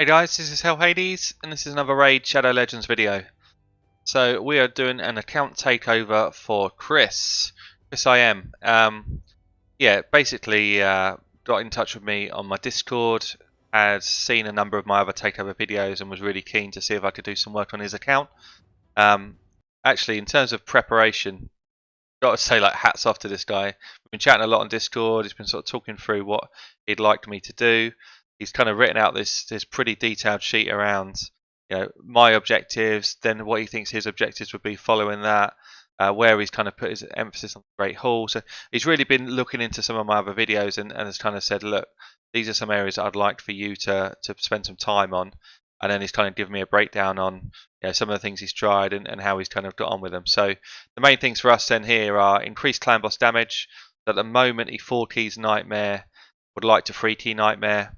Hey guys, this is Hell Hades, and this is another Raid Shadow Legends video. So we are doing an account takeover for Chris. Chris I am. Yeah, basically got in touch with me on my Discord, had seen a number of my other takeover videos and was really keen to see if I could do some work on his account. Actually, in terms of preparation, got to say, like, hats off to this guy. We've been chatting a lot on Discord. He's been sort of talking through what he'd like me to do. He's kind of written out this pretty detailed sheet around, my objectives, then what he thinks his objectives would be following that, where he's kind of put his emphasis on the Great Hall. So he's really been looking into some of my other videos and has kind of said, look, these are some areas that I'd like for you to spend some time on. And then he's kind of given me a breakdown on some of the things he's tried and how he's kind of got on with them. So the main things for us then here are increased clan boss damage. At the moment, he 4 keys Nightmare, would like to 3 key Nightmare.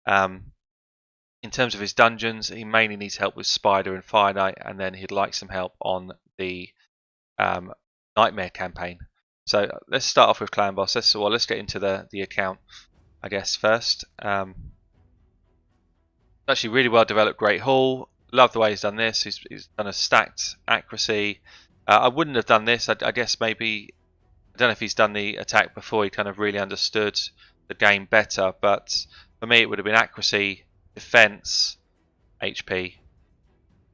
In terms of his dungeons, he mainly needs help with Spider and Fire Knight, and then he'd like some help on the Nightmare campaign. So let's start off with clan boss. Let's get into the account, I guess, first. Actually, really well developed Great Hall. Love the way he's done this. He's done a stacked accuracy. I wouldn't have done this. I guess maybe, I don't know if he's done the attack before he kind of really understood the game better, but for me it would have been accuracy, defense, HP,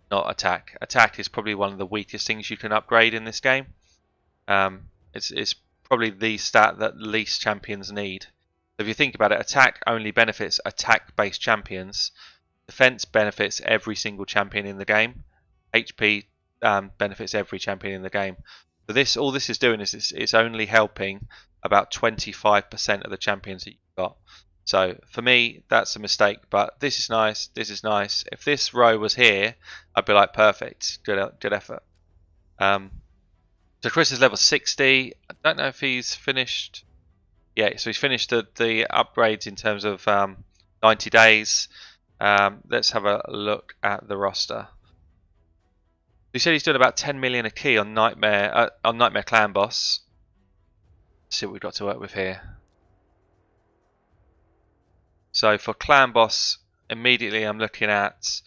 not attack. Attack is probably one of the weakest things you can upgrade in this game. It's probably the stat that least champions need. If you think about it, attack only benefits attack-based champions. Defense benefits every single champion in the game. HP benefits every champion in the game. So all this is doing is it's only helping about 25% of the champions that you've got. So for me, that's a mistake. But this is nice. This is nice. If this row was here, I'd be like, perfect, good effort. So Chris is level 60. I don't know if he's finished. Yeah, so he's finished the upgrades in terms of 90 days. Let's have a look at the roster. He said he's doing about 10 million a key on Nightmare Clan Boss. Let's see what we've got to work with here. So for Clan Boss, immediately I'm looking at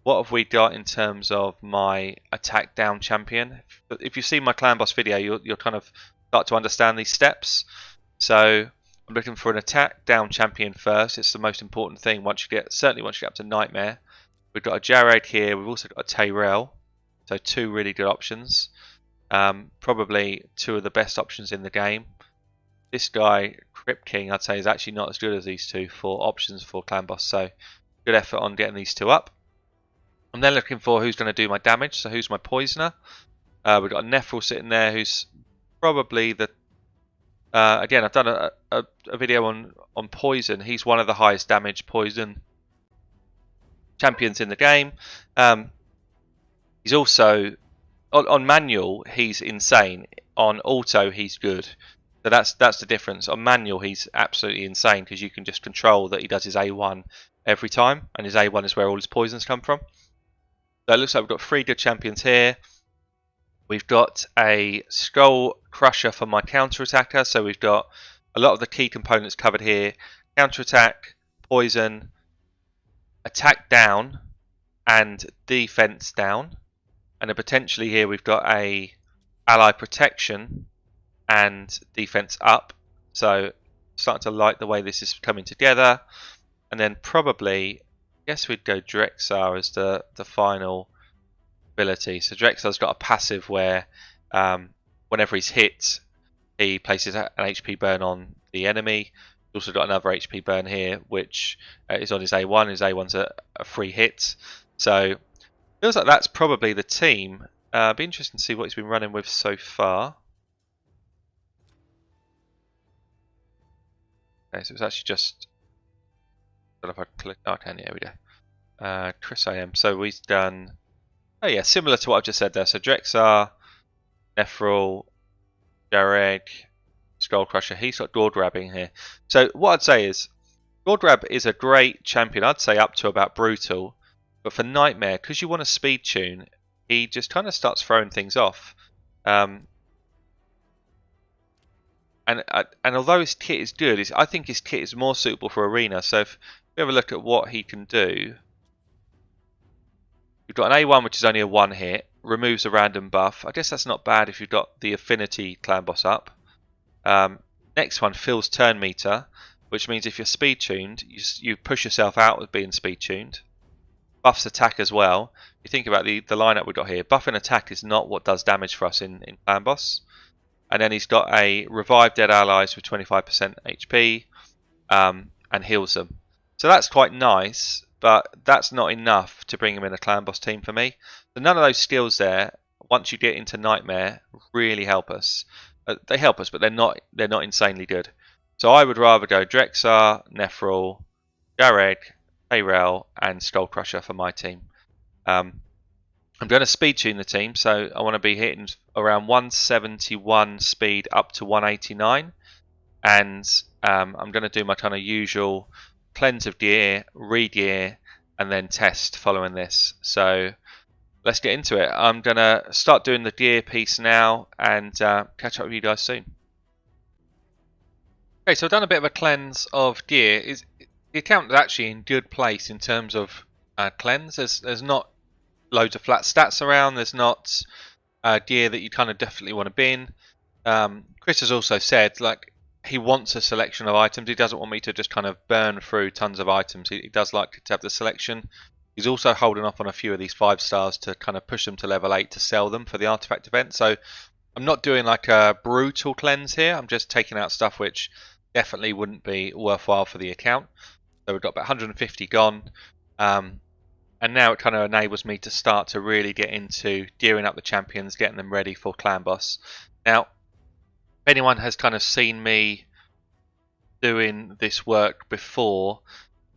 what have we got in terms of my attack down champion. If you see my Clan Boss video, you'll kind of start to understand these steps. So I'm looking for an attack down champion first. It's the most important thing certainly once you get up to Nightmare. We've got a Jared here. We've also got a Tyrell. So 2 really good options. Probably 2 of the best options in the game. This guy, Crypt King, I'd say is actually not as good as these 2 for options for Clan Boss. So good effort on getting these 2 up. I'm then looking for who's going to do my damage. So who's my Poisoner? We've got a Nephril sitting there who's probably the... again, I've done a video on Poison. He's one of the highest damage Poison champions in the game. He's also on manual. He's insane. On auto, he's good. So that's the difference. On manual, he's absolutely insane because you can just control that he does his A1 every time, and his A1 is where all his poisons come from. So it looks like we've got 3 good champions here. We've got a Skull Crusher for my counter attacker. So we've got a lot of the key components covered here: counter attack, poison, attack down, and defense down. And then potentially here we've got a ally protection and defense up. So starting to like the way this is coming together. And then probably, I guess we'd go Drexar as the final ability. So Drexar's got a passive where whenever he's hit, he places an HP burn on the enemy. He's also got another HP burn here, which is on his A1. His A1's a free hit. So feels like that's probably the team. Be interesting to see what he's been running with so far. Okay, so it's actually just... I don't know if I click... Oh, I can, yeah, we go. Chris I am. So we've done... Oh yeah, similar to what I've just said there. So Drexar, Nephril, Jareg, Skull Crusher. He's got Gordrabbing here. So what I'd say is, Gordrab is a great champion. I'd say up to about Brutal. But for Nightmare, because you want a speed tune, he just kind of starts throwing things off. And although his kit is good, I think his kit is more suitable for Arena. So if we have a look at what he can do, We've got an A1 which is only a 1 hit, removes a random buff. I guess that's not bad if you've got the affinity clan boss up. Next one, fills turn meter, which means if you're speed tuned, you push yourself out of being speed tuned. Buffs attack as well. You think about the lineup we've got here. Buff and attack is not what does damage for us in clan boss. And then he's got a revive dead allies with 25% HP and heals them. So that's quite nice, but that's not enough to bring him in a clan boss team for me. So none of those skills there, once you get into Nightmare, really help us. They help us, but they're not insanely good. So I would rather go Drexar, Nephril, Jareg, Tayrel, and Skullcrusher for my team. I'm going to speed tune the team, so I want to be hitting around 171 speed up to 189, and I'm going to do my kind of usual cleanse of gear, re-gear, and then test following this. So let's get into it. I'm going to start doing the gear piece now and catch up with you guys soon. Okay, so I've done a bit of a cleanse of gear. The account is actually in good place in terms of cleanse. There's not loads of flat stats around. There's not gear that you kind of definitely want to bin. Chris has also said like he wants a selection of items. He doesn't want me to just kind of burn through tons of items. He does like to have the selection. He's also holding off on a few of these 5 stars to kind of push them to level 8 to sell them for the artifact event. So I'm not doing like a brutal cleanse here. I'm just taking out stuff which definitely wouldn't be worthwhile for the account. So we've got about 150 gone. And now it kind of enables me to start to really get into gearing up the champions, getting them ready for clan boss. Now, if anyone has kind of seen me doing this work before,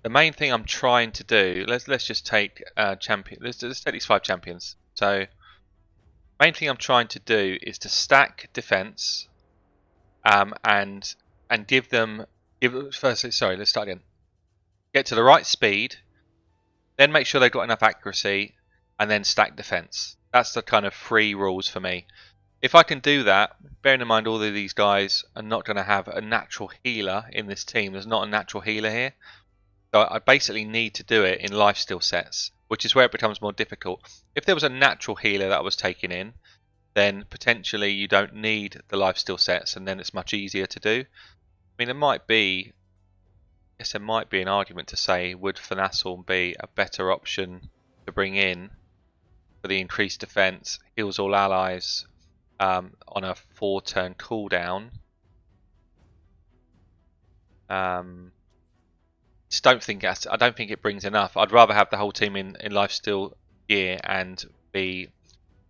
the main thing I'm trying to do, let's just take champion. Let's take these 5 champions. So, main thing I'm trying to do is to stack defense, and give them. Firstly, sorry, let's start again. Get to the right speed. Then make sure they've got enough accuracy, and then stack defense. That's the kind of 3 rules for me. If I can do that, bearing in mind all of these guys are not going to have a natural healer in this team. There's not a natural healer here. So I basically need to do it in lifesteal sets, which is where it becomes more difficult. If there was a natural healer that I was taking in, then potentially you don't need the lifesteal sets, and then it's much easier to do. I mean, there might be an argument to say, would Finalizing be a better option to bring in for the increased defense, heals all allies on a 4-turn cooldown? I don't think it brings enough. I'd rather have the whole team in lifesteal gear and be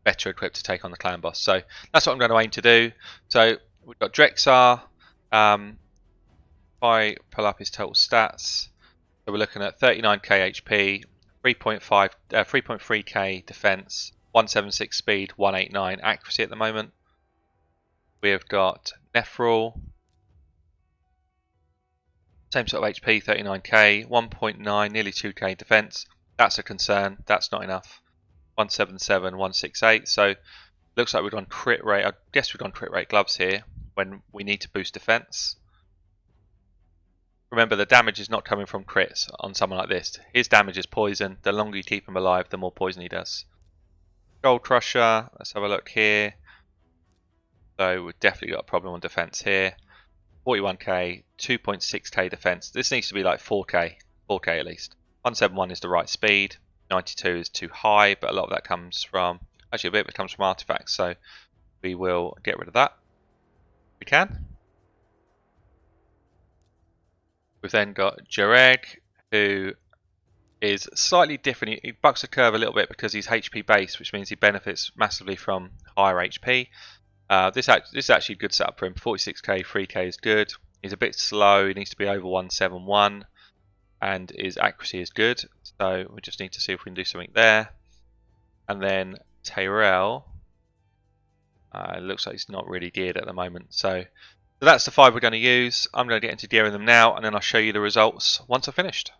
better equipped to take on the clan boss. So that's what I'm going to aim to do. So we've got Drexar. If I pull up his total stats, so we're looking at 39k HP, 3.3k defense, 176 speed, 189 accuracy at the moment. We've got Nephril, same sort of HP, 39k, 1.9, nearly 2k defense. That's a concern. That's not enough. 177, 168. So looks like we've gone crit rate. I guess we've gone crit rate gloves here when we need to boost defense. Remember, the damage is not coming from crits on someone like this. His damage is poison. The longer you keep him alive, the more poison he does. Skullcrusher, let's have a look here. So we've definitely got a problem on defense here. 41k, 2.6k defense. This needs to be like 4k at least. 171 is the right speed. 92 is too high, but a lot of that comes from, actually a bit of it comes from artifacts, so we will get rid of that. We can. We've then got Jareg, who is slightly different. He bucks the curve a little bit because he's HP based, which means he benefits massively from higher HP. This is actually a good setup for him. 46k, 3k is good. He's a bit slow. He needs to be over 171, and his accuracy is good. So we just need to see if we can do something there. And then Tayrel, looks like he's not really geared at the moment. So that's the 5 we're going to use. I'm going to get into gearing them now, and then I'll show you the results once I've finished.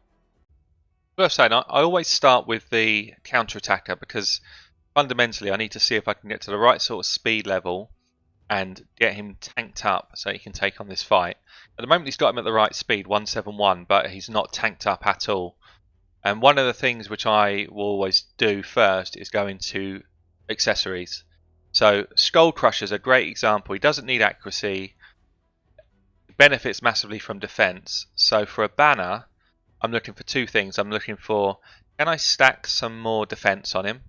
Worth saying, I always start with the counter-attacker because fundamentally I need to see if I can get to the right sort of speed level and get him tanked up so he can take on this fight. At the moment he's got him at the right speed, 171, but he's not tanked up at all. And one of the things which I will always do first is go into accessories. So Skull Crusher is a great example. He doesn't need accuracy, benefits massively from defense. So for a banner, I'm looking for two things. I'm looking for, can I stack some more defense on him?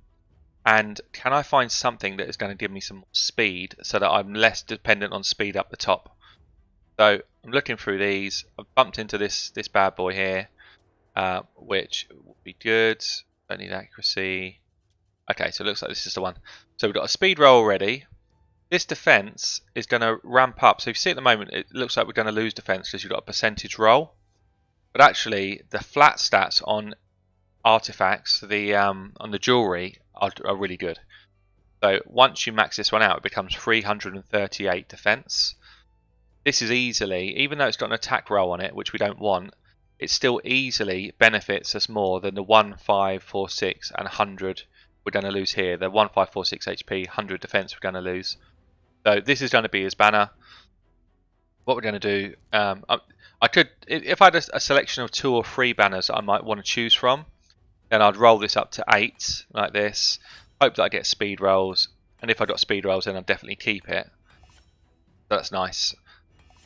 And can I find something that is going to give me some more speed so that I'm less dependent on speed up the top? So I'm looking through these. I've bumped into this bad boy here, which will be good. Don't need accuracy. Okay, so it looks like this is the one. So we've got a speed roll already. This defense is going to ramp up. So if you see at the moment, it looks like we're going to lose defense because you've got a percentage roll. But actually, the flat stats on artifacts, on the jewelry, are really good. So once you max this one out, it becomes 338 defense. This is easily, even though it's got an attack roll on it, which we don't want, it still easily benefits us more than the 1, 5, 4, 6 and 100 we're going to lose here. The 1, 5, 4, 6 HP, 100 defense we're going to lose. So this is going to be his banner. What we're going to do, I could, if I had a selection of 2 or 3 banners I might want to choose from, then I'd roll this up to 8 like this. Hope that I get speed rolls, and if I got speed rolls, then I'd definitely keep it. So that's nice.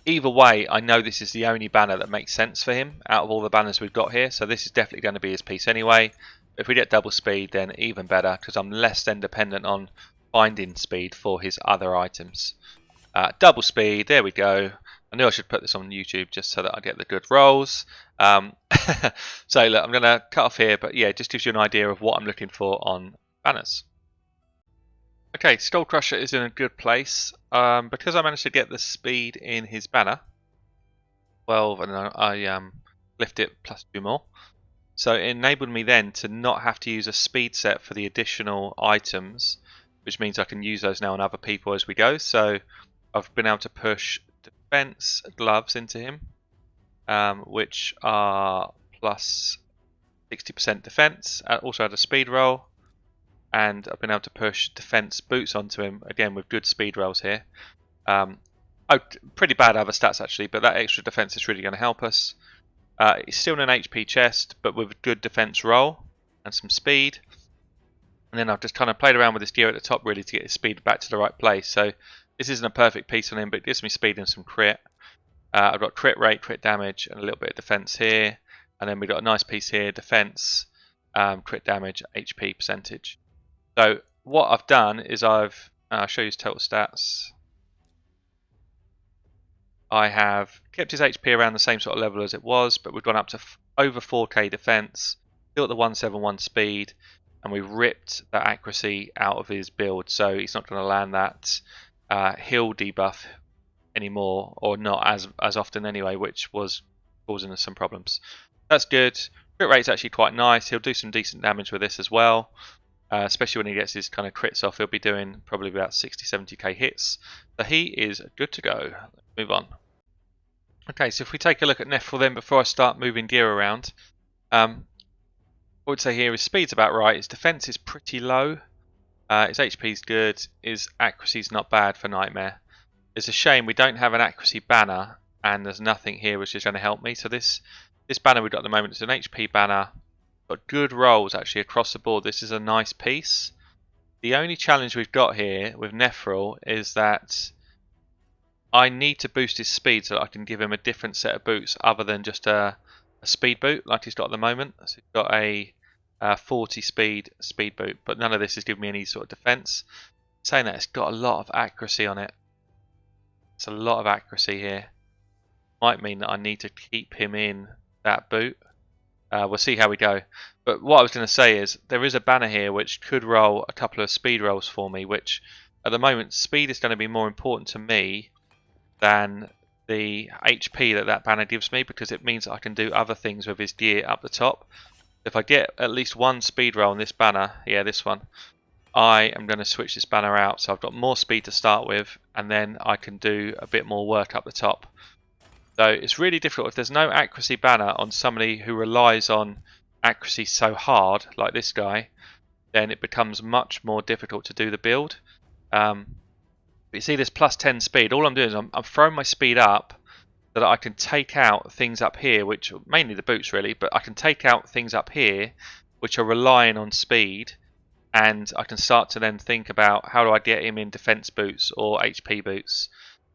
Either way, I know this is the only banner that makes sense for him out of all the banners we've got here. So this is definitely going to be his piece anyway. If we get double speed, then even better, because I'm less then dependent on finding speed for his other items. Double speed, there we go. I knew I should put this on YouTube just so that I get the good rolls. So look, I'm going to cut off here, but yeah, it just gives you an idea of what I'm looking for on banners. Okay, Skull Crusher is in a good place. Because I managed to get the speed in his banner, 12, and I lift it plus 2 more. So it enabled me then to not have to use a speed set for the additional items, which means I can use those now on other people as we go. So I've been able to push defense gloves into him, which are plus 60% defense. I also had a speed roll, and I've been able to push defense boots onto him again with good speed rolls here. Pretty bad other stats actually, but that extra defense is really going to help us. It's still an HP chest, but with good defense roll and some speed. And then I've just kind of played around with this gear at the top really to get his speed back to the right place. So this isn't a perfect piece on him, but it gives me speed and some crit. I've got crit rate, crit damage, and a little bit of defense here. And then we've got a nice piece here, defense, crit damage, HP percentage. So what I've done is I'll show you his total stats. I have kept his HP around the same sort of level as it was, but we've gone up to over 4k defense, still at the 171 speed, and we've ripped that accuracy out of his build, so he's not going to land that heal debuff anymore, or not as often anyway, which was causing us some problems. That's good. Crit rate's actually quite nice. He'll do some decent damage with this as well, especially when he gets his kind of crits off. He'll be doing probably about 60-70k hits. So he is good to go. Let's move on. Okay, so if we take a look at Nephril then before I start moving gear around, what I would say here is speed's about right. His defense is pretty low. His HP is good. His accuracy is not bad for Nightmare. It's a shame we don't have an accuracy banner, and there's nothing here which is going to help me. So this banner we've got at the moment is an HP banner. Got good rolls actually across the board. This is a nice piece. The only challenge we've got here with Nephril is that I need to boost his speed so that I can give him a different set of boots other than just a speed boot like he's got at the moment. So he's got a 40 speed boot, but none of this is giving me any sort of defense. Saying that, it's got a lot of accuracy on it. It's a lot of accuracy here. Might mean that I need to keep him in that boot. We'll see how we go. But what I was going to say is there is a banner here which could roll a couple of speed rolls for me, which at the moment speed is going to be more important to me than the HP that banner gives me, because it means that I can do other things with his gear up the top. If I get at least one speed roll on this banner, yeah, this one, I am going to switch this banner out. So I've got more speed to start with, and then I can do a bit more work up the top. So it's really difficult. If there's no accuracy banner on somebody who relies on accuracy so hard, like this guy, then it becomes much more difficult to do the build. But you see this plus 10 speed, all I'm doing is I'm throwing my speed up so that I can take out things up here, which mainly the boots really, but I can take out things up here which are relying on speed, and I can start to then think about how do I get him in defense boots or HP boots.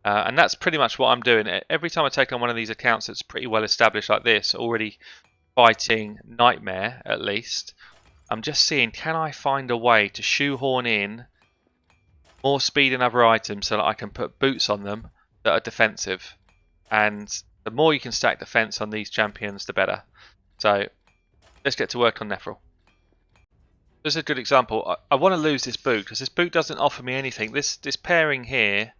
And that's pretty much what I'm doing. Every time I take on one of these accounts that's pretty well established like this, already fighting Nightmare at least, I'm just seeing, can I find a way to shoehorn in more speed and other items so that I can put boots on them that are defensive. And the more you can stack defense on these champions, the better. So let's get to work on Nephril. This is a good example. I want to lose this boot because this boot doesn't offer me anything. This pairing here,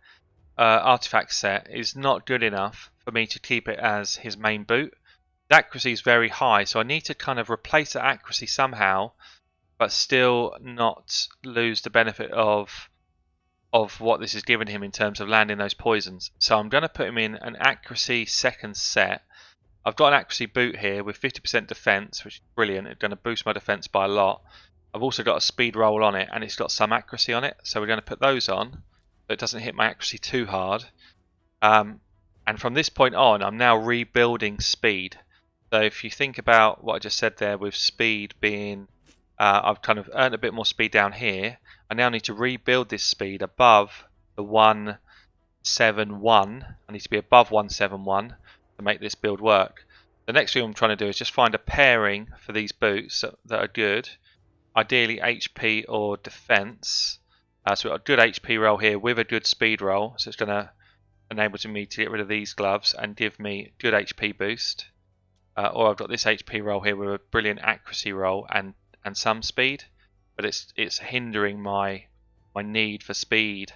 artifact set, is not good enough for me to keep it as his main boot. The accuracy is very high, so I need to kind of replace the accuracy somehow, but still not lose the benefit of what this is giving him in terms of landing those poisons. So I'm going to put him in an accuracy second set. I've got an accuracy boot here with 50% defense, which is brilliant. It's going to boost my defense by a lot. I've also got a speed roll on it, and it's got some accuracy on it. So we're going to put those on, so it doesn't hit my accuracy too hard. And from this point on, I'm now rebuilding speed. So if you think about what I just said there with speed being, I've kind of earned a bit more speed down here. I now need to rebuild this speed above the 171. I need to be above 171 to make this build work. The next thing I'm trying to do is just find a pairing for these boots that are good. Ideally HP or defense. So we've got a good HP roll here with a good speed roll. So it's going to enable me to get rid of these gloves and give me good HP boost. Or I've got this HP roll here with a brilliant accuracy roll and some speed. But it's hindering my need for speed.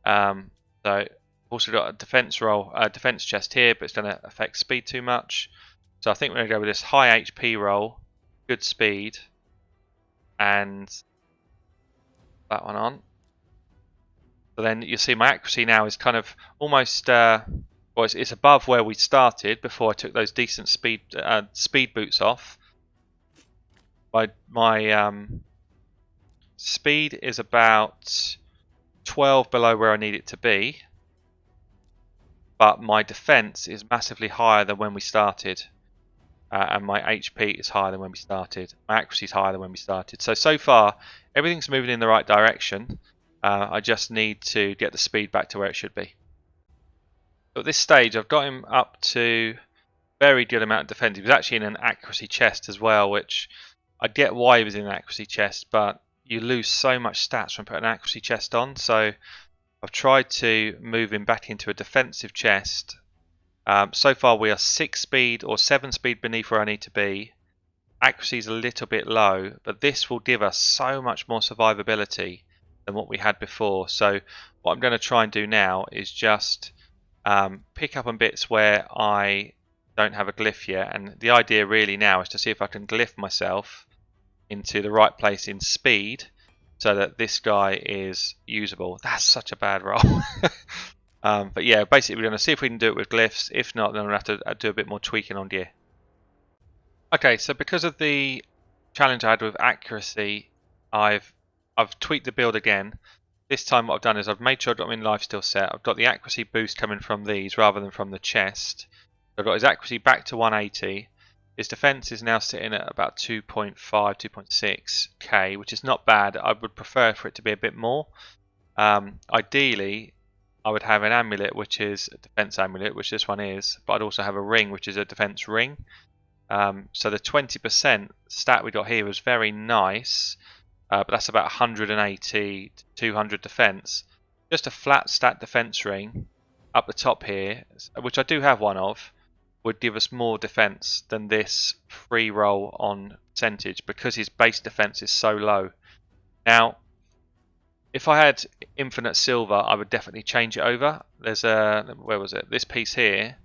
So I've also got a defense roll, defense chest here, but it's going to affect speed too much. So I think we're going to go with this high HP roll, good speed, and that one on. So then you see my accuracy now is kind of almost, well, it's above where we started before I took those decent speed boots off. My speed is about 12 below where I need it to be, but my defense is massively higher than when we started, and my HP is higher than when we started. My accuracy is higher than when we started. So far, everything's moving in the right direction. I just need to get the speed back to where it should be. So at this stage, I've got him up to very good amount of defense. He was actually in an accuracy chest as well, which I get why he was in an accuracy chest, but you lose so much stats from putting an accuracy chest on. So I've tried to move him back into a defensive chest. So far we are 6 speed or 7 speed beneath where I need to be. Accuracy is a little bit low, but this will give us so much more survivability than what we had before. So what I'm going to try and do now is just pick up on bits where I don't have a glyph yet, and the idea really now is to see if I can glyph myself into the right place in speed so that this guy is usable. That's such a bad roll. But yeah, basically we're going to see if we can do it with glyphs. If not, then we'll have to do a bit more tweaking on gear. Okay, so because of the challenge I had with accuracy, I've tweaked the build again. This time what I've done is I've made sure I've got him in lifesteal set. I've got the accuracy boost coming from these rather than from the chest. I've got his accuracy back to 180. His defense is now sitting at about 2.5, 2.6k, which is not bad. I would prefer for it to be a bit more. Ideally, I would have an amulet, which is a defense amulet, which this one is, but I'd also have a ring, which is a defense ring. So the 20% stat we got here was very nice, but that's about 180 to 200 defense. Just a flat stat defense ring up the top here, which I do have one of, would give us more defense than this free roll on percentage because his base defense is so low. Now, if I had infinite silver, I would definitely change it over. There's a, where was it? This piece here.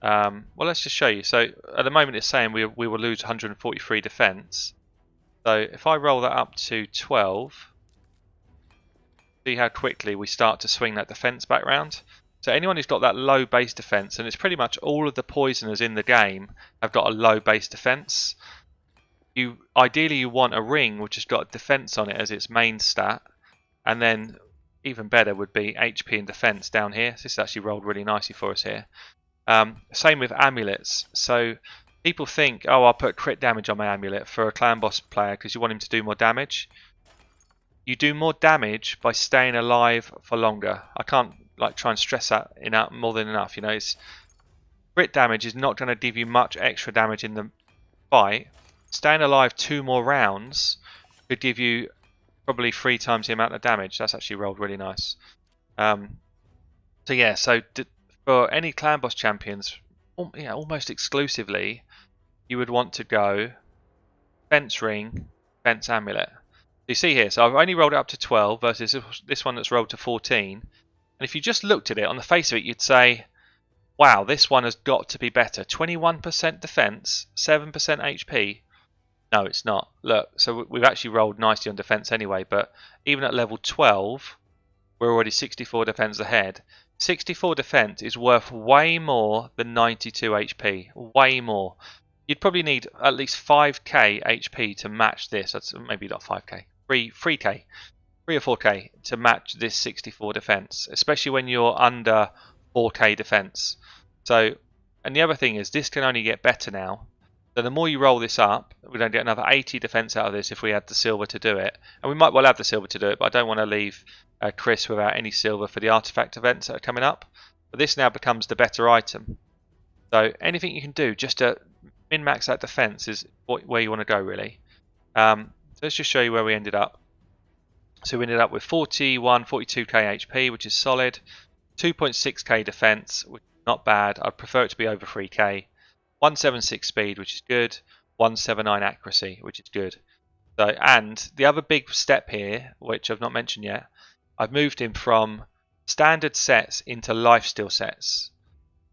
Well, let's just show you. So at the moment it's saying we will lose 143 defense. So if I roll that up to 12, see how quickly we start to swing that defense back round. So anyone who's got that low base defense, and it's pretty much all of the poisoners in the game have got a low base defense. Ideally you want a ring which has got defense on it as its main stat, and then even better would be HP and defense down here. So this actually rolled really nicely for us here. Same with amulets. So people think, oh, I'll put crit damage on my amulet for a clan boss player because you want him to do more damage. You do more damage by staying alive for longer. I can't like try and stress that enough more than enough. You know, it's crit damage is not going to give you much extra damage in the fight. Staying alive 2 more rounds could give you probably 3 times the amount of damage. That's actually rolled really nice. So yeah, so for any clan boss champions, almost exclusively, you would want to go fence ring, fence amulet. You see here, so I've only rolled it up to 12 versus this one that's rolled to 14. And if you just looked at it, on the face of it, you'd say, wow, this one has got to be better. 21% defense, 7% HP. No, it's not. Look, so we've actually rolled nicely on defense anyway, but even at level 12, we're already 64 defense ahead. 64 defense is worth way more than 92 HP. Way more. You'd probably need at least 5k HP to match this. That's maybe not 5k. 3k. 3 or 4k to match this 64 defense, especially when you're under 4k defense. So, and the other thing is this can only get better now. So the more you roll this up, we're going to get another 80 defense out of this if we had the silver to do it. And we might well have the silver to do it, but I don't want to leave Chris without any silver for the artifact events that are coming up. But this now becomes the better item. So anything you can do just to min-max that defense is where you want to go, really. So let's just show you where we ended up. So we ended up with 41, 42k HP, which is solid. 2.6k defense, which is not bad. I'd prefer it to be over 3k. 176 speed, which is good. 179 accuracy, which is good. So, and the other big step here, which I've not mentioned yet, I've moved him from standard sets into lifesteal sets.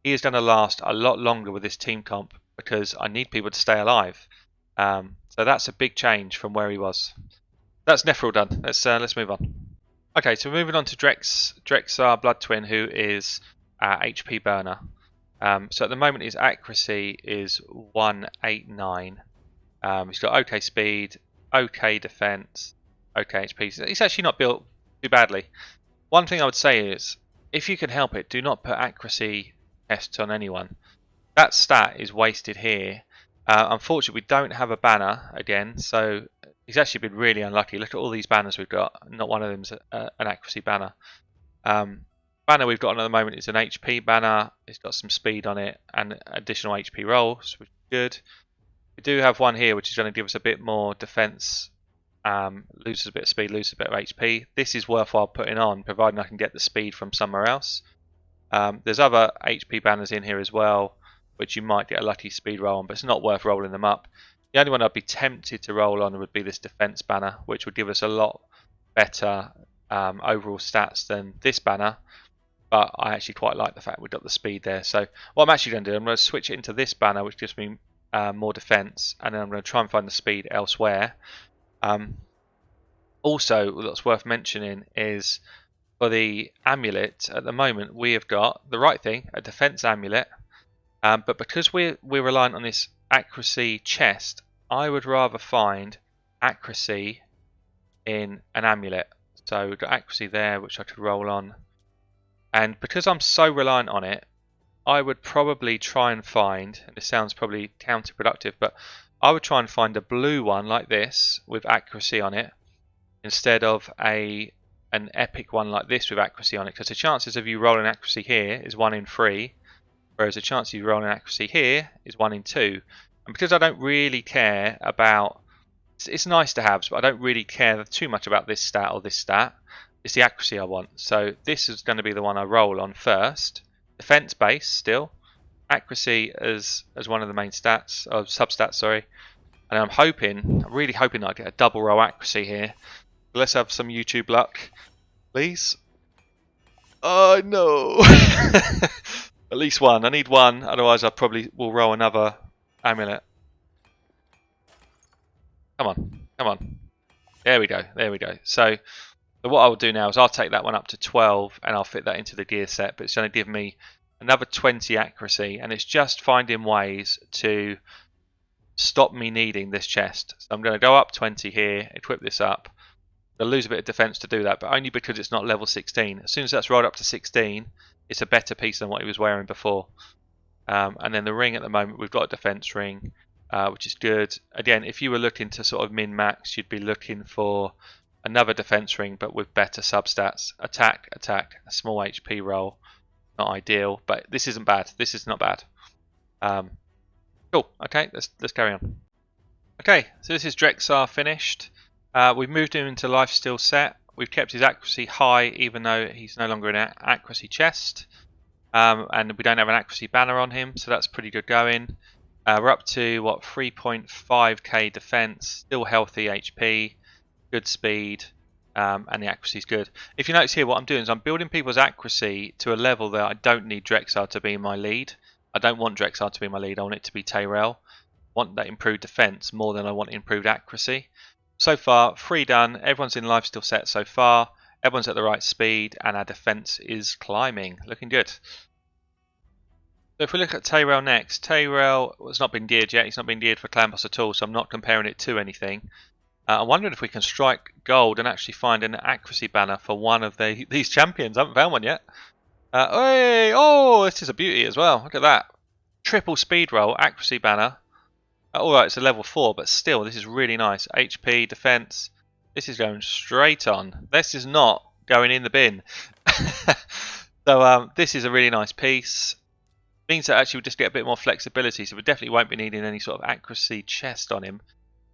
He is going to last a lot longer with this team comp because I need people to stay alive. So that's a big change from where he was. That's Nephril done. Let's move on. Okay, so moving on to Drex. Drex, our blood twin, who is HP burner. So at the moment his accuracy is 189. He's got okay speed, okay defense, okay HP. He's actually not built too badly. One thing I would say is, if you can help it, do not put accuracy tests on anyone. That stat is wasted here. Unfortunately, we don't have a banner again, so he's actually been really unlucky. Look at all these banners we've got. Not one of them is an accuracy banner. Banner we've got on at the moment is an HP banner. It's got some speed on it and additional HP rolls, which is good. We do have one here which is going to give us a bit more defense, loses a bit of speed, loses a bit of HP. This is worthwhile putting on, providing I can get the speed from somewhere else. There's other HP banners in here as well, which you might get a lucky speed roll on, but it's not worth rolling them up. The only one I'd be tempted to roll on would be this defense banner, which would give us a lot better overall stats than this banner. But I actually quite like the fact we've got the speed there. So what I'm actually going to do, I'm going to switch it into this banner, which gives me more defense, and then I'm going to try and find the speed elsewhere. Also, what's worth mentioning is for the amulet, at the moment we have got the right thing, a defense amulet, but because we're reliant on this accuracy chest, I would rather find accuracy in an amulet. So we've got accuracy there, which I could roll on. And because I'm so reliant on it, I would probably try and find, and this sounds probably counterproductive, but I would try and find a blue one like this with accuracy on it instead of an epic one like this with accuracy on it, because the chances of you rolling accuracy here is 1 in 3, whereas the chance of you rolling accuracy here is 1 in 2. And because I don't really care about, it's nice to have, but I don't really care too much about this stat or this stat. It's the accuracy I want. So this is going to be the one I roll on first. Defense base still. Accuracy as one of the main stats, or substats, sorry. And I'm really hoping that I get a double roll accuracy here. Let's have some YouTube luck, please. Oh no! At least one. I need one, otherwise I probably will roll another amulet. Come on, come on. There we go, there we go. So what I'll do now is I'll take that one up to 12 and I'll fit that into the gear set, but it's going to give me another 20 accuracy, and it's just finding ways to stop me needing this chest. So I'm going to go up 20 here, equip this up. I'll lose a bit of defense to do that, but only because it's not level 16. As soon as that's rolled up to 16, it's a better piece than what he was wearing before. And then the ring at the moment, we've got a defense ring, which is good. Again, if you were looking to sort of min-max, you'd be looking for another defense ring, but with better substats. Attack, a small HP roll. Not ideal, but this isn't bad. This is not bad. Cool. Okay, let's carry on. Okay, so this is Drexar finished. We've moved him into lifesteal set. We've kept his accuracy high, even though he's no longer in an accuracy chest. And we don't have an accuracy banner on him, so that's pretty good going. We're up to, what, 3.5k defense, still healthy HP, good speed, and the accuracy is good. If you notice here, what I'm doing is I'm building people's accuracy to a level that I don't need Drexar to be my lead. I don't want Drexar to be my lead, I want it to be Tyrell. I want that improved defense more than I want improved accuracy. So far, 3 done, everyone's in lifesteal set so far, everyone's at the right speed, and our defense is climbing, looking good. So if we look at Tyrell next, Tyrell has not been geared yet, he's not been geared for Clan Boss at all, so I'm not comparing it to anything. I'm wondering if we can strike gold and actually find an accuracy banner for one of these champions. I haven't found one yet. Hey, oh, this is a beauty as well. Look at that. Triple speed roll, accuracy banner. Alright, it's a level 4, but still, this is really nice. HP, defense. This is going straight on. This is not going in the bin. So this is a really nice piece. Means that actually we just get a bit more flexibility, so we definitely won't be needing any sort of accuracy chest on him.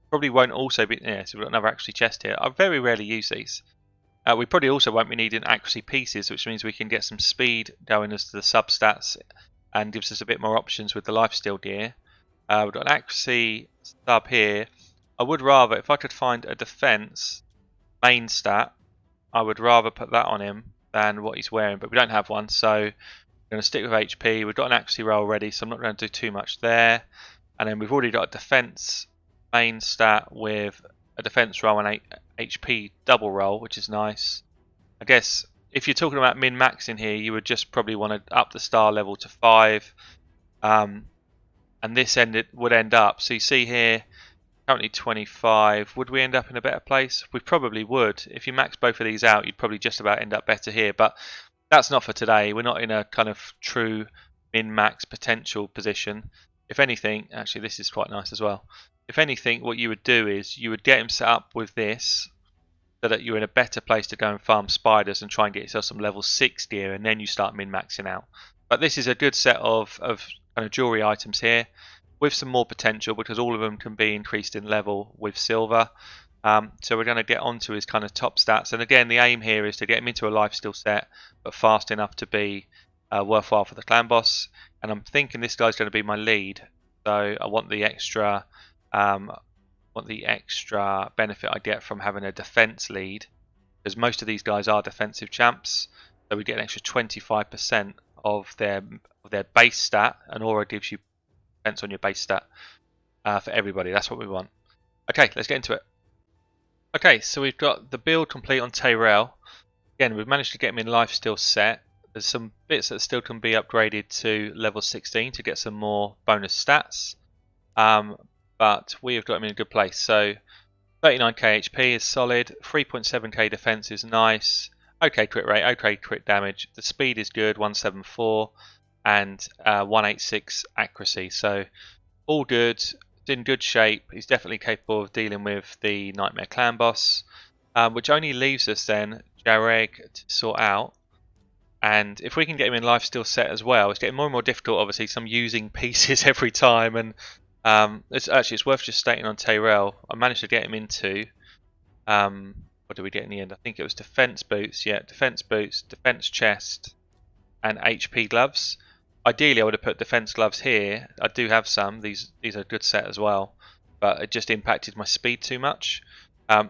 Probably won't also be, yeah, so we've got another accuracy chest here. I very rarely use these. We probably also won't be needing accuracy pieces, which means we can get some speed going as to the substats and gives us a bit more options with the lifesteal gear. We've got an accuracy sub here. I would rather, if I could find a defense main stat, I would rather put that on him than what he's wearing, but we don't have one, so we're going to stick with HP. We've got an accuracy roll already, so I'm not going to do too much there. And then we've already got a defense main stat with a defense roll and HP double roll, which is nice. I guess if you're talking about min-maxing here, you would just probably want to up the star level to 5. And this would end up, so you see here, currently 25. Would we end up in a better place? We probably would. If you max both of these out, you'd probably just about end up better here. But that's not for today. We're not in a kind of true min-max potential position. If anything, actually this is quite nice as well. If anything, what you would do is you would get him set up with this so that you're in a better place to go and farm spiders and try and get yourself some level 6 gear, and then you start min-maxing out. But this is a good set of kind of jewelry items here with some more potential, because all of them can be increased in level with silver. So we're going to get onto his kind of top stats, and again the aim here is to get him into a lifesteal set but fast enough to be worthwhile for the clan boss. And I'm thinking this guy's going to be my lead, so I want the extra benefit I get from having a defense lead, because most of these guys are defensive champs, so we get an extra 25% of their base stat, and aura gives you defense on your base stat for everybody. That's what we want. Okay, let's get into it. Okay, so we've got the build complete on Tyrell. Again, we've managed to get him in lifesteal set. There's some bits that still can be upgraded to level 16 to get some more bonus stats, but we have got him in a good place. So 39k HP is solid, 3.7k defense is nice, okay crit rate, okay crit damage, the speed is good, 174, and 186 accuracy, so all good. It's in good shape. He's definitely capable of dealing with the Nightmare Clan boss, which only leaves us then Jareg to sort out. And if we can get him in lifesteal set as well, it's getting more and more difficult obviously, so I'm using pieces every time. And it's worth just stating on Tyrell, I managed to get him into what did we get in the end? I think it was defense boots, yeah, defense boots, defense chest, and HP gloves. Ideally I would have put defense gloves here. I do have some, these are a good set as well, but it just impacted my speed too much. I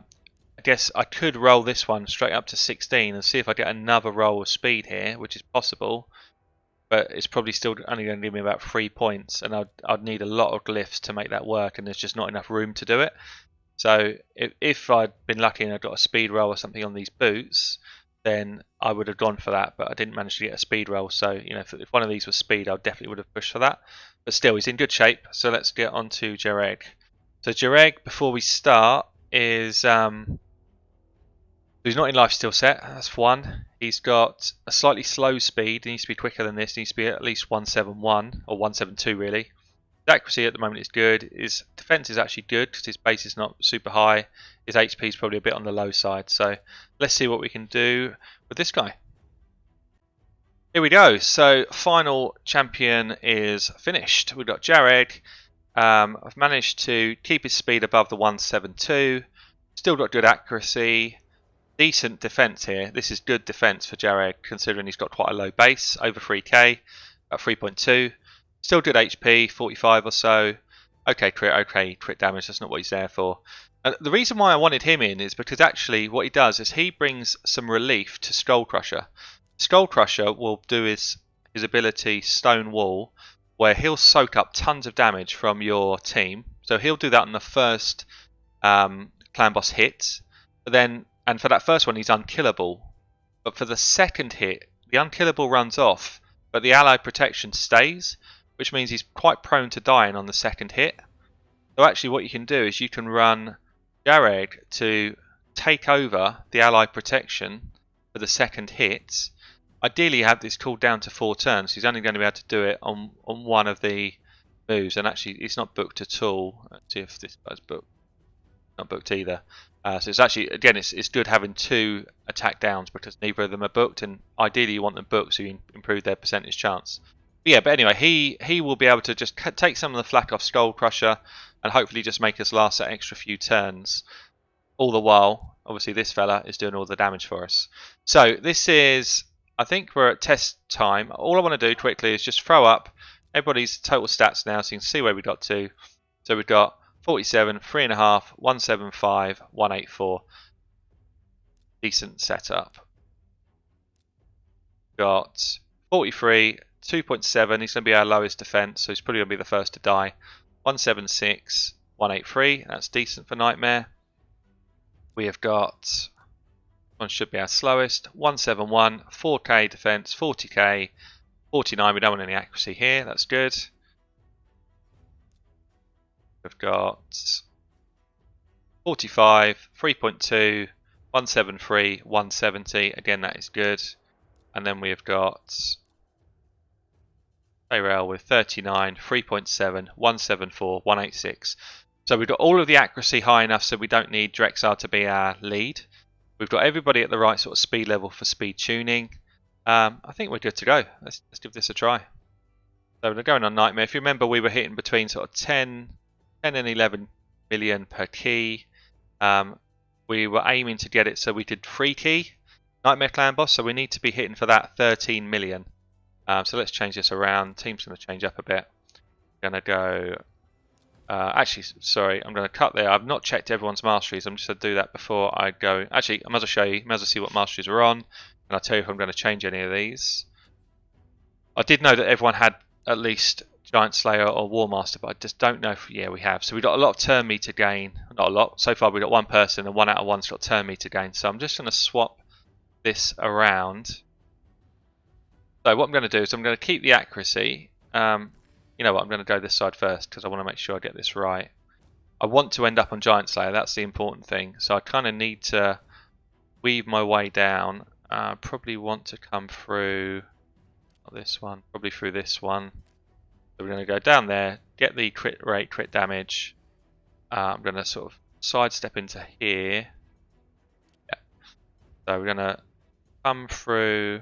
guess I could roll this one straight up to 16 and see if I get another roll of speed here, which is possible, but it's probably still only going to give me about 3 points, and I'd need a lot of glyphs to make that work, and there's just not enough room to do it. So if I'd been lucky and I got a speed roll or something on these boots, then I would have gone for that, but I didn't manage to get a speed roll. So you know, if one of these was speed, I definitely would have pushed for that. But still, he's in good shape. So let's get on to Jareg. So Jareg, before we start, is he's not in lifesteal set. That's one. He's got a slightly slow speed. He needs to be quicker than this. He needs to be at least 171 or 172 really. His accuracy at the moment is good. His defense is actually good because his base is not super high. His HP is probably a bit on the low side. So let's see what we can do with this guy. Here we go. So final champion is finished. We've got Jared. I've managed to keep his speed above the 172. Still got good accuracy. Decent defense here. This is good defense for Jared considering he's got quite a low base, over 3k, at 3.2. Still good HP, 45 or so. Okay, crit damage, that's not what he's there for. The reason why I wanted him in is because actually what he does is he brings some relief to Skull Crusher. Skull Crusher will do his ability Stone Wall, where he'll soak up tons of damage from your team. So he'll do that on the first clan boss hit, but then, and for that first one he's unkillable. But for the second hit, the unkillable runs off, but the ally protection stays, which means he's quite prone to dying on the second hit. So actually what you can do is you can run Jared to take over the ally protection for the second hit. Ideally you have this cooled down to 4 turns, so he's only going to be able to do it on one of the moves, and actually it's not booked at all. Let's see if this guy's booked. Not booked either. So it's actually, again, it's good having 2 attack downs because neither of them are booked, and ideally you want them booked so you improve their percentage chance. But yeah, but anyway, he will be able to just take some of the flack off Skull Crusher and hopefully just make us last that extra few turns. All the while, obviously this fella is doing all the damage for us. So this is, I think we're at test time. All I want to do quickly is just throw up everybody's total stats now so you can see where we got to. So we've got 47, 3.5, 175, 184. Decent setup. Got 43, 2.7. He's going to be our lowest defense, so he's probably going to be the first to die. 176, 183. That's decent for Nightmare. We have got, one should be our slowest. 171, 4k defense, 40k, 49. We don't want any accuracy here. That's good. We've got 45, 3.2, 173, 170. Again, that is good. And then we have got Rail with 39, 3.7, 174, 186. So we've got all of the accuracy high enough so we don't need Drexar to be our lead. We've got everybody at the right sort of speed level for speed tuning. I think we're good to go. Let's give this a try. So we're going on Nightmare. If you remember, we were hitting between sort of 10 and 11 million per key. We were aiming to get it so we did 3 key Nightmare Clan Boss, so we need to be hitting for that 13 million. So let's change this around. Team's going to change up a bit. I'm going to go... actually, sorry, I'm going to cut there. I've not checked everyone's masteries. I'm just going to do that before I go. Actually, I might as well show you. I might as well see what masteries are on, and I'll tell you if I'm going to change any of these. I did know that everyone had at least Giant Slayer or War Master, but I just don't know if, yeah, we have. So we've got a lot of turn meter gain. Not a lot. So far we've got one person, and 1 out of 1's got turn meter gain. So I'm just going to swap this around. So what I'm going to do is I'm going to keep the accuracy. You know what, I'm going to go this side first because I want to make sure I get this right. I want to end up on Giant Slayer, that's the important thing. So I kind of need to weave my way down. Probably want to come through, not this one, probably through this one. So we're going to go down there, get the crit rate, crit damage. I'm going to sort of sidestep into here. Yeah. So we're going to come through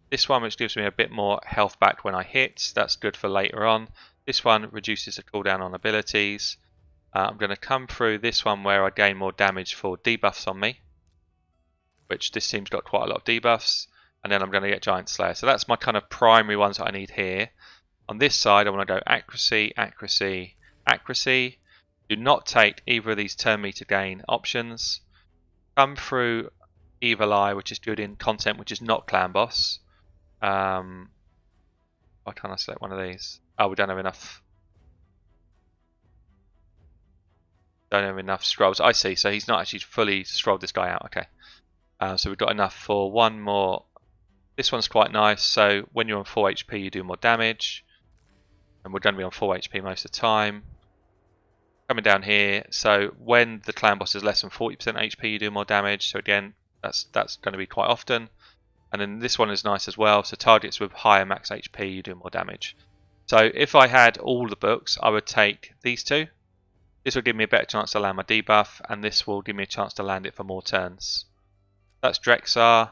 this one, which gives me a bit more health back when I hit. That's good for later on. This one reduces the cooldown on abilities. I'm going to come through this one where I gain more damage for debuffs on me, which this team's got quite a lot of debuffs. And then I'm going to get Giant Slayer. So that's my kind of primary ones that I need here. On this side, I want to go accuracy, accuracy, accuracy. Do not take either of these turn meter gain options. Come through Evil Eye, which is good in content, which is not Clan Boss. Why can't I select one of these? Oh, we don't have enough. Don't have enough scrolls. I see. So he's not actually fully scrolled this guy out. Okay. So we've got enough for one more. This one's quite nice. So when you're on 4 HP, you do more damage. And we're going to be on 4 HP most of the time. Coming down here. So when the clan boss is less than 40% HP, you do more damage. So again, that's going to be quite often. And then this one is nice as well. So targets with higher max HP, you do more damage. So if I had all the books, I would take these two. This will give me a better chance to land my debuff, and this will give me a chance to land it for more turns. That's Drexar.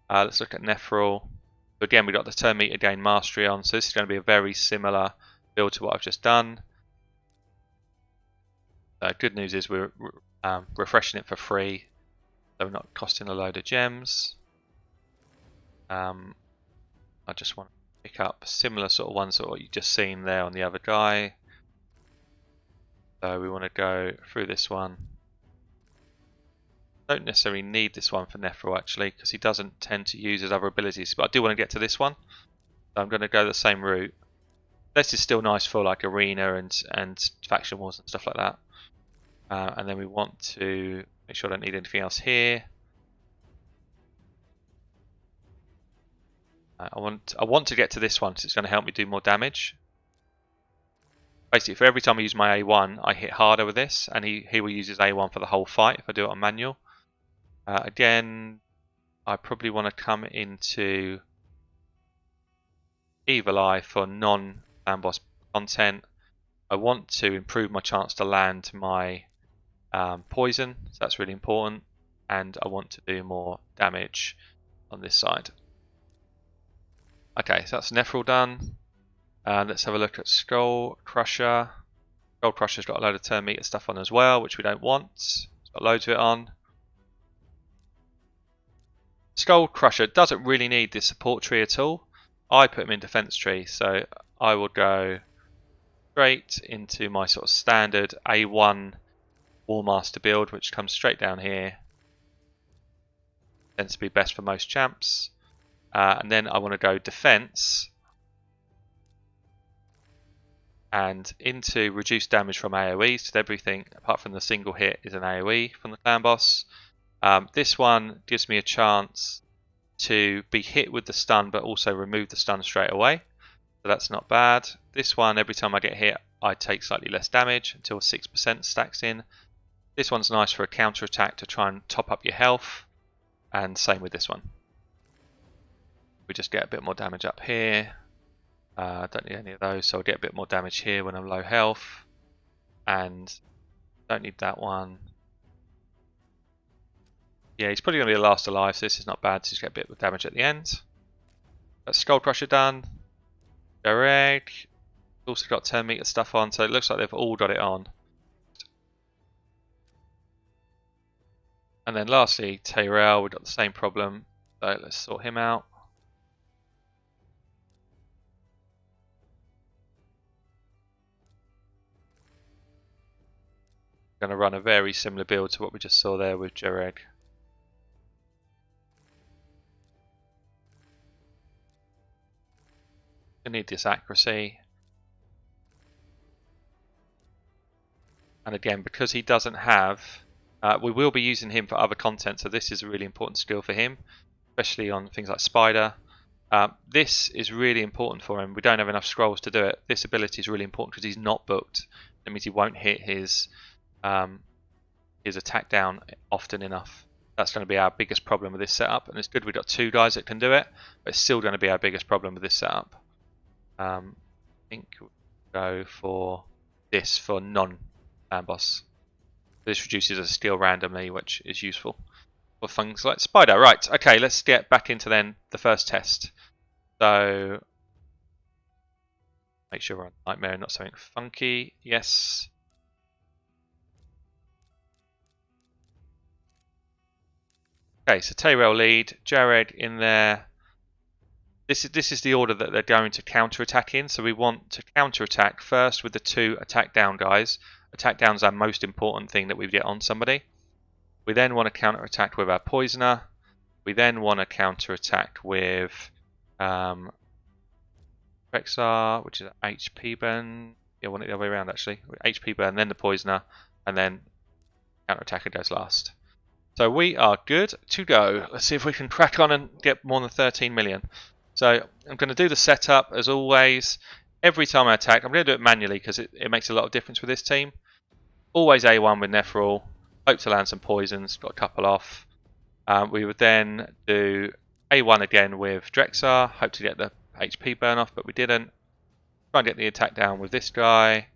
Let's look at Nephril. Again, we've got the turn meter gain mastery on, so this is going to be a very similar build to what I've just done. Good news is we're refreshing it for free, so we're not costing a load of gems. I just want to pick up similar sort of ones to what you've just seen there on the other guy. So we want to go through this one. Don't necessarily need this one for Nephril actually, because he doesn't tend to use his other abilities, but I do want to get to this one. So I'm going to go the same route. This is still nice for like arena and faction wars and stuff like that. And then we want to make sure I don't need anything else here. I want to get to this one because it's going to help me do more damage. Basically, for every time I use my A1, I hit harder with this, and he will use his A1 for the whole fight if I do it on manual. Again, I probably want to come into Evil Eye for non-land boss content. I want to improve my chance to land my poison, so that's really important, and I want to do more damage on this side. Okay, so that's Nephril done. Let's have a look at Skull Crusher. Skull Crusher's got a load of turn meter stuff on as well, which we don't want. It's got loads of it on. Skull Crusher doesn't really need this support tree at all. I put him in defense tree, so I will go straight into my sort of standard A1 Warmaster build, which comes straight down here. Tends to be best for most champs. And then I want to go defense and into reduced damage from AoEs, so everything apart from the single hit is an AoE from the clan boss. This one gives me a chance to be hit with the stun but also remove the stun straight away, so that's not bad. This one, every time I get hit I take slightly less damage until 6% stacks in. This one's nice for a counter attack to try and top up your health, and same with this one. We just get a bit more damage up here. I don't need any of those, so I'll get a bit more damage here when I'm low health. And don't need that one. Yeah, he's probably going to be the last alive, so this is not bad, so just get a bit of damage at the end. That's Skull Crusher done. Derek. Also got 10 meter stuff on, so it looks like they've all got it on. And then lastly, Tyrell, we've got the same problem, so let's sort him out. Going to run a very similar build to what we just saw there with Jareg. You need this accuracy. And again, because he doesn't have, we will be using him for other content, so this is a really important skill for him, especially on things like Spider. This is really important for him. We don't have enough scrolls to do it. This ability is really important because he's not booked. That means he won't hit his attack down often enough. That's going to be our biggest problem with this setup, and it's good we've got two guys that can do it, but it's still going to be our biggest problem with this setup. I think we'll go for this for non-land boss. This reduces a skill randomly, which is useful for things like Spider. Right, okay, let's get back into then the first test. So make sure we're on Nightmare and not something funky. Yes. Okay, so Tyrell lead, Jared in there. This is the order that they're going to counter-attack in. So we want to counter-attack first with the two attack down guys. Attack down is our most important thing that we get on somebody. We then want to counter-attack with our poisoner. We then want to counter-attack with Rexar, which is HP burn. Yeah, I want it the other way around actually. HP burn, then the poisoner, and then counter-attacker goes last. So we are good to go. Let's see if we can crack on and get more than 13 million. So I'm going to do the setup as always. Every time I attack, I'm going to do it manually because it makes a lot of difference with this team. Always A1 with Nephril. Hope to land some poisons. Got a couple off. We would then do A1 again with Drexar, hope to get the HP burn off, but we didn't. Try and get the attack down with this guy.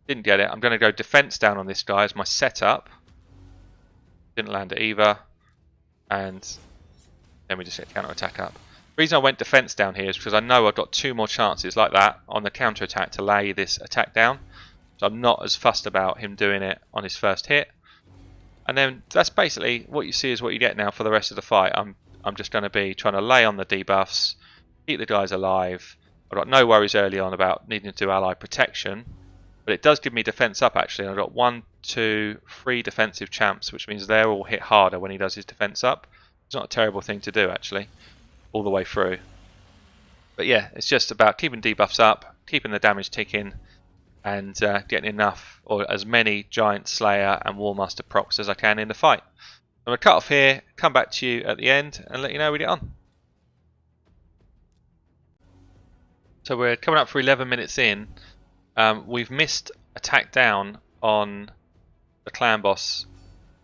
Didn't get it. I'm going to go defense down on this guy as my setup. Didn't land it either. And then we just get counter attack up. The reason I went defense down here is because I know I've got 2 more chances like that on the counter attack to lay this attack down. So I'm not as fussed about him doing it on his first hit. And then that's basically what you see is what you get now for the rest of the fight. I'm just going to be trying to lay on the debuffs, keep the guys alive. I've got no worries early on about needing to do ally protection, but it does give me defense up actually. I've got 1, 2, 3 defensive champs, which means they're all hit harder when he does his defense up. It's not a terrible thing to do actually, all the way through. But yeah, it's just about keeping debuffs up, keeping the damage ticking, and getting enough or as many Giant Slayer and Warmaster procs as I can in the fight. I'm going to cut off here, come back to you at the end and let you know how we get on. So we're coming up for 11 minutes in. We've missed attack down on the clan boss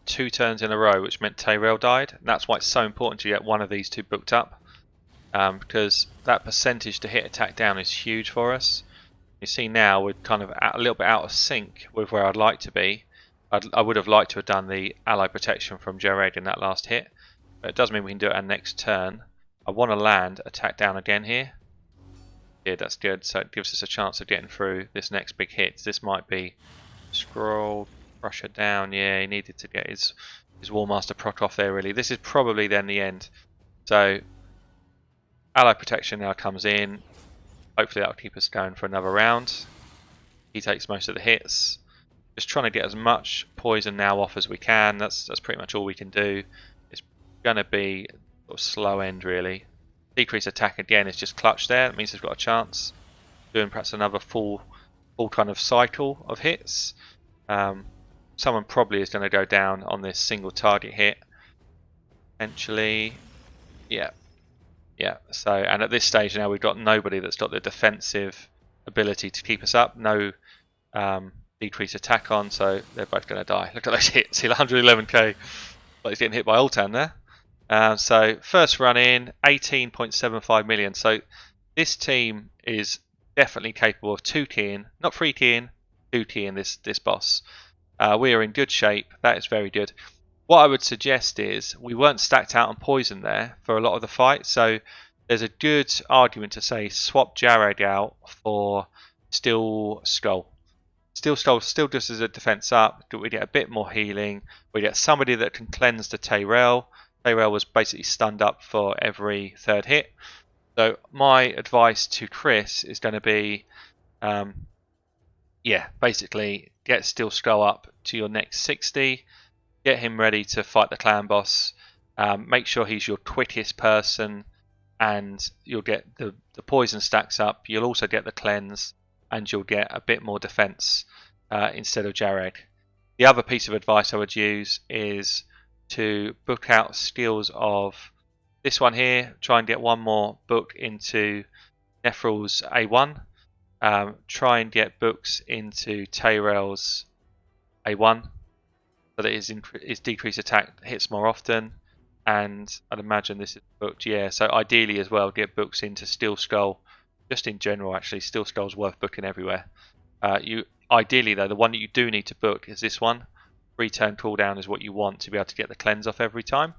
2 turns in a row, which meant Tyrell died. And that's why it's so important to get one of these 2 booked up, because that percentage to hit attack down is huge for us. You see now we're kind of a little bit out of sync with where I'd like to be. I would have liked to have done the ally protection from Jared in that last hit, but it does mean we can do it our next turn. I want to land attack down again here. Yeah, that's good. So it gives us a chance of getting through this next big hit. This might be scroll, Russia down. Yeah, he needed to get his Warmaster proc off there really. This is probably then the end. So ally protection now comes in. Hopefully that'll keep us going for another round. He takes most of the hits. Just trying to get as much poison now off as we can. That's pretty much all we can do. It's going to be sort of slow end really. Decrease attack again is just clutch there. That means he's got a chance. Doing perhaps another full kind of cycle of hits. Someone probably is going to go down on this single target hit. Potentially, yeah. So and at this stage now we've got nobody that's got the defensive ability to keep us up. No decrease attack on, so they're both going to die. Look at those hits. He's 111k, but he's getting hit by Ultan there. So first run in, 18.75 million. So this team is definitely capable of 2 keying, not 3 keying, 2 keying this boss. We are in good shape. That is very good. What I would suggest is we weren't stacked out on poison there for a lot of the fight, so there's a good argument to say swap Jarag out for Steel Skull. Steel Skull still just as a defense up. We get a bit more healing. We get somebody that can cleanse the Tyrell. Tyrell was basically stunned up for every 3rd hit. So my advice to Chris is going to be, basically get Steel Skull up to your next 60. Get him ready to fight the clan boss. Make sure he's your quickest person, and you'll get the poison stacks up. You'll also get the cleanse, and you'll get a bit more defense instead of Jareg. The other piece of advice I would use is to book out skills of this one here. Try and get one more book into Nephral's A1. Try and get books into Tyrell's A1. So that his decreased attack hits more often, and I'd imagine this is booked. Yeah, so ideally as well, get books into Steel Skull. Just in general, actually, Steel Skull's worth booking everywhere. Ideally though, the one that you do need to book is this one. 3 turn cooldown is what you want to be able to get the cleanse off every time,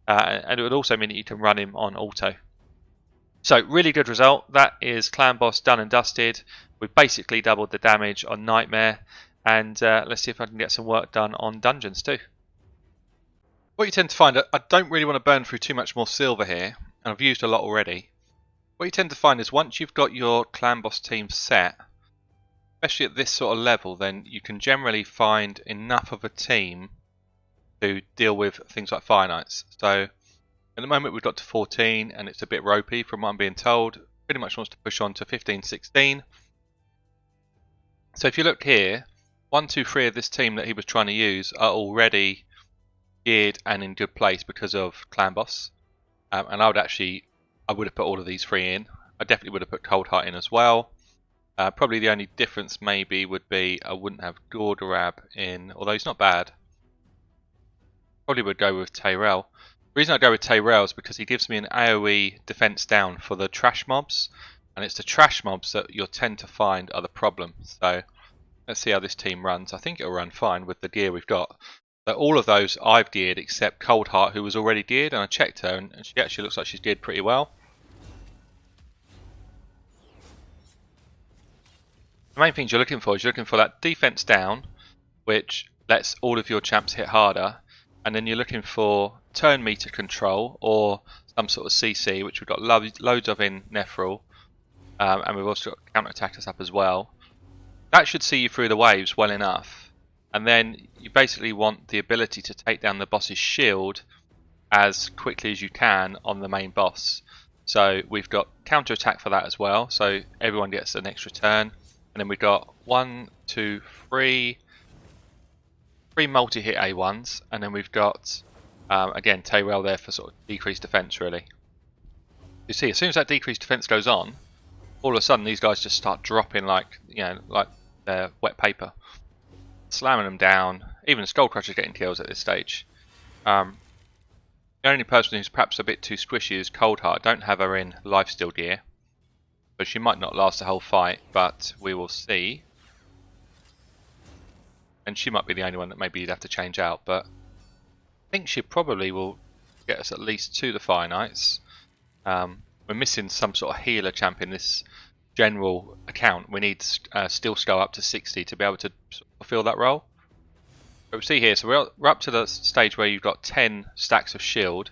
and it would also mean that you can run him on auto. So really good result. That is clan boss done and dusted. We've basically doubled the damage on Nightmare. And let's see if I can get some work done on dungeons too. What you tend to find, I don't really want to burn through too much more silver here, and I've used a lot already. What you tend to find is once you've got your clan boss team set, especially at this sort of level, then you can generally find enough of a team to deal with things like Fire Knights. So at the moment we've got to 14 and it's a bit ropey from what I'm being told. Pretty much wants to push on to 15, 16. So if you look here, 1, 2, 3 of this team that he was trying to use are already geared and in good place because of clan boss. And I would have put all of these 3 in. I definitely would have put Cold Heart in as well. Probably the only difference maybe would be I wouldn't have Gordorab in, although he's not bad. Probably would go with Tyrell. The reason I go with Tyrell is because he gives me an AoE defense down for the trash mobs, and it's the trash mobs that you'll tend to find are the problem. So let's see how this team runs. I think it'll run fine with the gear we've got. So all of those I've geared except Coldheart, who was already geared, and I checked her, and she actually looks like she's geared pretty well. The main things you're looking for is you're looking for that defense down, which lets all of your champs hit harder, and then you're looking for turn meter control or some sort of CC, which we've got loads of in Nephril, and we've also got counter attackers up as well. That should see you through the waves well enough, and then you basically want the ability to take down the boss's shield as quickly as you can on the main boss. So we've got counter attack for that as well, so everyone gets an extra turn, and then we've got 1, 2, 3 multi-hit A1s, and then we've got again Tyrell there for sort of decreased defense really. You see, as soon as that decreased defense goes on, all of a sudden these guys just start dropping like wet paper, slamming them down. Even Skullcrusher's getting kills at this stage. The only person who's perhaps a bit too squishy is Coldheart. Don't have her in lifesteal gear, so she might not last the whole fight, but we will see. And she might be the only one that maybe you'd have to change out, but I think she probably will get us at least to the Fire Knights. We're missing some sort of healer champ in this general account. We need Steel Skull up to 60 to be able to fulfill that role. But we see here, so we're up to the stage where you've got 10 stacks of shield.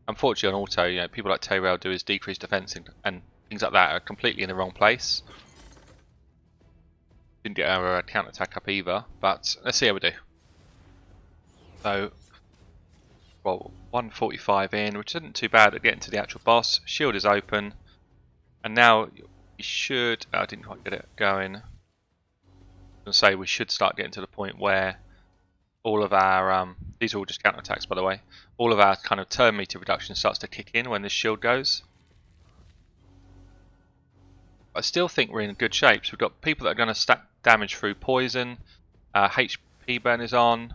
Unfortunately on auto, people like Tyrell do his decreased defense and things like that are completely in the wrong place. Didn't get our counter attack up either, but let's see how we do. So, well, 145 in, which isn't too bad at getting to the actual boss. Shield is open, and now we should. I didn't quite get it going. I was going to say we should start getting to the point where all of our these are all just counter attacks, by the way. All of our kind of turn meter reduction starts to kick in when this shield goes. I still think we're in good shape. So we've got people that are going to stack damage through poison. HP burn is on.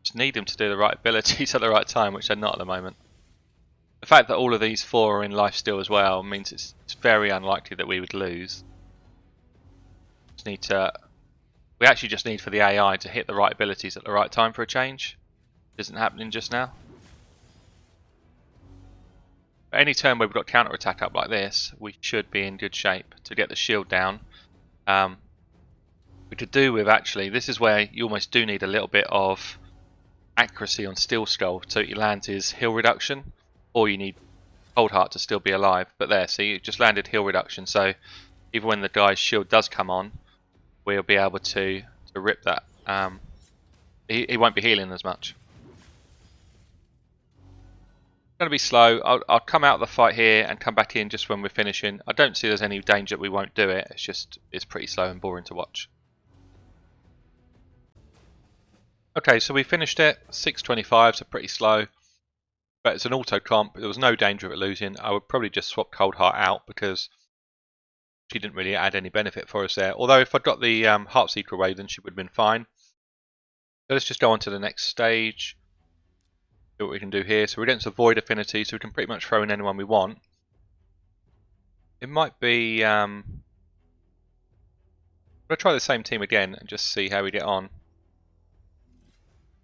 Just need them to do the right abilities at the right time, which they're not at the moment. The fact that all of these 4 are in lifesteal as well means it's very unlikely that we would lose. We actually just need for the AI to hit the right abilities at the right time for a change. Isn't happening just now. But any turn where we've got counter attack up like this, we should be in good shape to get the shield down. We could do with actually, this is where you almost do need a little bit of accuracy on Steel Skull so he lands his heal reduction, or you need Coldheart to still be alive. But there, see, you just landed heal reduction, so even when the guy's shield does come on, we'll be able to rip that. He won't be healing as much. Going to be slow. I'll come out of the fight here and come back in just when we're finishing. I don't see there's any danger that we won't do it. It's pretty slow and boring to watch. Okay, so we finished it. 6:25, so pretty slow. But it's an auto comp. There was no danger of it losing. I would probably just swap Coldheart out because she didn't really add any benefit for us there. Although if I'd got the Heartseeker away, then she would have been fine. So let's just go on to the next stage. See what we can do here. So we don't avoid affinity, so we can pretty much throw in anyone we want. It might be. I'm gonna try the same team again and just see how we get on.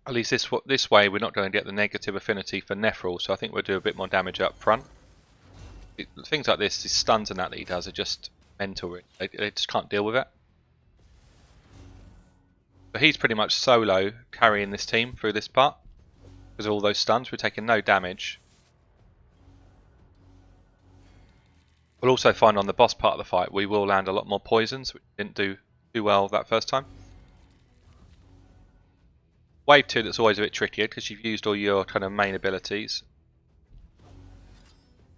At least this way we're not going to get the negative affinity for Nephril, so I think we'll do a bit more damage up front. Things like this, these stuns and that he does are just mental. They just can't deal with it. But he's pretty much solo carrying this team through this part. Because of all those stuns, we're taking no damage. We'll also find on the boss part of the fight we will land a lot more poisons, which didn't do too well that first time. Wave 2 that's always a bit trickier because you've used all your kind of main abilities.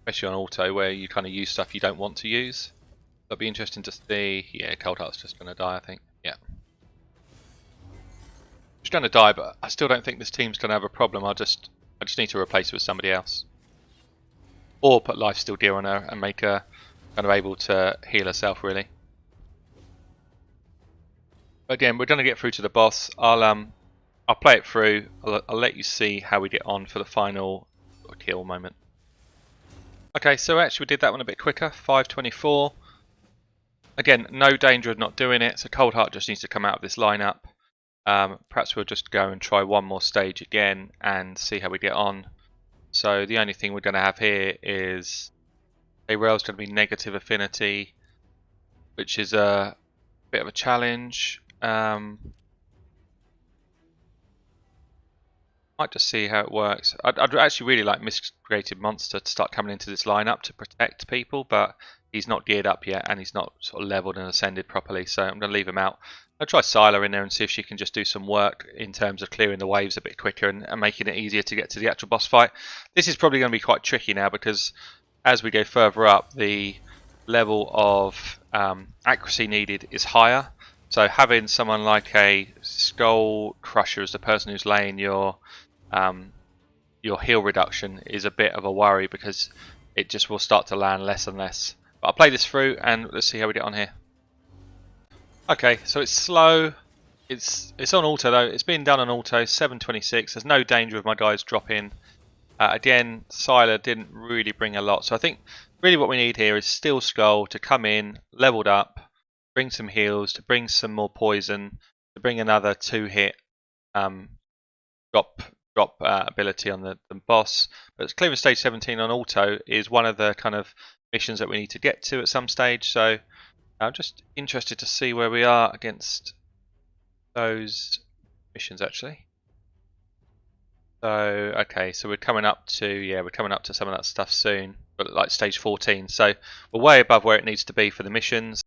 Especially on auto where you kind of use stuff you don't want to use. That'll be interesting to see. Yeah, Coldheart's just going to die, I think. Yeah. She's going to die, but I still don't think this team's going to have a problem. I just need to replace her with somebody else. Or put lifesteal gear on her and make her kind of able to heal herself, really. Again, we're going to get through to the boss. I'll I'll play it through. I'll let you see how we get on for the final kill moment. Okay, so actually we did that one a bit quicker. 524. Again, no danger of not doing it. So Cold Heart just needs to come out of this lineup. Perhaps we'll just go and try one more stage again and see how we get on. So the only thing we're going to have here is a rail's going to be negative affinity, which is a bit of a challenge. Might just see how it works. I'd actually really like Miscreated Monster to start coming into this lineup to protect people, but he's not geared up yet and he's not sort of leveled and ascended properly, so I'm going to leave him out. I'll try Sylar in there and see if she can just do some work in terms of clearing the waves a bit quicker and making it easier to get to the actual boss fight. This is probably going to be quite tricky now because as we go further up, the level of accuracy needed is higher. So having someone like a Skull Crusher as the person who's laying your heal reduction is a bit of a worry because it just will start to land less and less. But I'll play this through and let's see how we get on here. Okay, so it's slow. It's on auto though. It's been done on auto. 726. There's no danger of my guys dropping. Again, Sylar didn't really bring a lot, so I think really what we need here is Steel Skull to come in, leveled up, bring some heals, to bring some more poison, to bring another 2-hit drop ability on the boss. But clearing stage 17 on auto is one of the kind of missions that we need to get to at some stage. So I'm just interested to see where we are against those missions actually. So okay, so we're coming up to some of that stuff soon, but like stage 14. So we're way above where it needs to be for the missions.